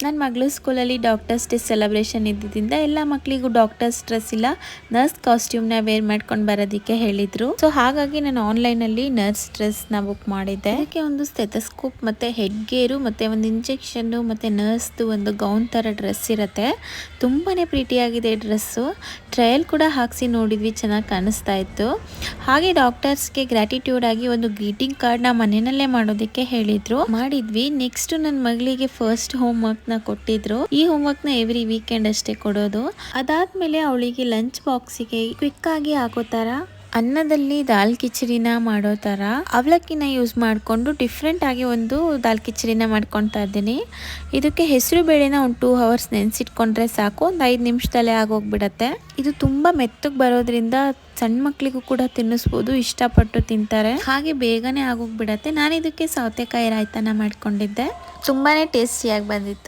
ನನ್ನ ಮಗಳು ಸ್ಕೂಲಲ್ಲಿ ಡಾಕ್ಟರ್ಸ್ ಡೇ ಸೆಲೆಬ್ರೇಷನ್ ಇದ್ದಿದ್ದರಿಂದ ಎಲ್ಲ ಮಕ್ಕಳಿಗೂ ಡಾಕ್ಟರ್ಸ್ ಡ್ರೆಸ್ ಇಲ್ಲ ನರ್ಸ್ ಕಾಸ್ಟ್ಯೂಮ್ನ ವೇರ್ ಮಾಡ್ಕೊಂಡು ಬರೋದಕ್ಕೆ ಹೇಳಿದ್ರು. ಸೊ ಹಾಗಾಗಿ ನಾನು ಆನ್ಲೈನಲ್ಲಿ ನರ್ಸ್ ಡ್ರೆಸ್ನ ಬುಕ್ ಮಾಡಿದ್ದೆ. ಅದಕ್ಕೆ ಒಂದು ಸ್ಟೆಥೋಸ್ಕೋಪ್ ಮತ್ತೆ ಹೆಡ್ ಗೇರು ಮತ್ತೆ ಒಂದು ಇಂಜೆಕ್ಷನ್ ಮತ್ತೆ ನರ್ಸ್ದು ಒಂದು ಗೌನ್ ತರ ಡ್ರೆಸ್ ಇರುತ್ತೆ. ತುಂಬಾನೇ ಪ್ರೀಟಿಯಾಗಿದೆ ಡ್ರೆಸ್ಸು. ಟ್ರಯಲ್ ಕೂಡ ಹಾಕ್ಸಿ ನೋಡಿದ್ವಿ, ಚೆನ್ನಾಗಿ ಕಾಣಿಸ್ತಾ ಇತ್ತು. ಹಾಗೆ ಡಾಕ್ಟರ್ಸ್ಗೆ ಗ್ರಾಟಿಟ್ಯೂಡ್ ಆಗಿ ಒಂದು ಗ್ರೀಟಿಂಗ್ ಕಾರ್ಡ್ನ ಮನೆಯಲ್ಲೇ ಮಾಡೋದಕ್ಕೆ ಹೇಳಿದ್ರು, ಮಾಡಿದ್ವಿ. ನೆಕ್ಸ್ಟ್ ನನ್ನ ಮಗಳಿಗೆ ಫಸ್ಟ್ ಹೋಮ್ ವರ್ಕ್ ಕೊಟ್ಟಿದ್ರು. ಈ ಹೋಮ್ ವರ್ಕ್ ನ ಎವ್ರಿ ವೀಕೆಂಡ್ ಅಷ್ಟೇ ಕೊಡೋದು. ಅದಾದ್ಮೇಲೆ ಅವಳಿಗೆ ಲಂಚ್ ಬಾಕ್ಸಿಗೆ ಕ್ವಿಕ್ ಆಗಿ ಹಾಕೋ ತರ ಅನ್ನದಲ್ಲಿ ದಾಲ್ ಕಿಚಡಿನ ಮಾಡೋ ತರ ಅವಲಕ್ಕಿನ ಯೂಸ್ ಮಾಡಿಕೊಂಡು ಡಿಫ್ರೆಂಟ್ ಆಗಿ ಒಂದು ದಾಲ್ ಕಿಚಡಿನ ಮಾಡ್ಕೊತಾ ಇದ್ದೀನಿ. ಇದಕ್ಕೆ ಹೆಸರು ಬೇಳೆನ ಒಂದು 2 hours ನೆನೆಸಿಟ್ಕೊಂಡ್ರೆ ಸಾಕು, ಒಂದು 5 ನಿಮಿಷದಲ್ಲೇ ಆಗೋಗ್ಬಿಡತ್ತೆ. ಇದು ತುಂಬಾ ಮೆತ್ತಗೆ ಬರೋದ್ರಿಂದ ಸಣ್ಣ ಮಕ್ಕಳಿಗೂ ಕೂಡ ತಿನ್ನಿಸ್ಬೋದು, ಇಷ್ಟಪಟ್ಟು ತಿಂತಾರೆ. ಹಾಗೆ ಬೇಗನೆ ಆಗೋಗ್ಬಿಡತ್ತೆ. ನಾನು ಇದಕ್ಕೆ ಸೌತೆಕಾಯಿ ರಾಯ್ತನ ಮಾಡ್ಕೊಂಡಿದ್ದೆ, ತುಂಬಾನೇ ಟೇಸ್ಟಿಯಾಗಿ ಬಂದಿತ್ತು.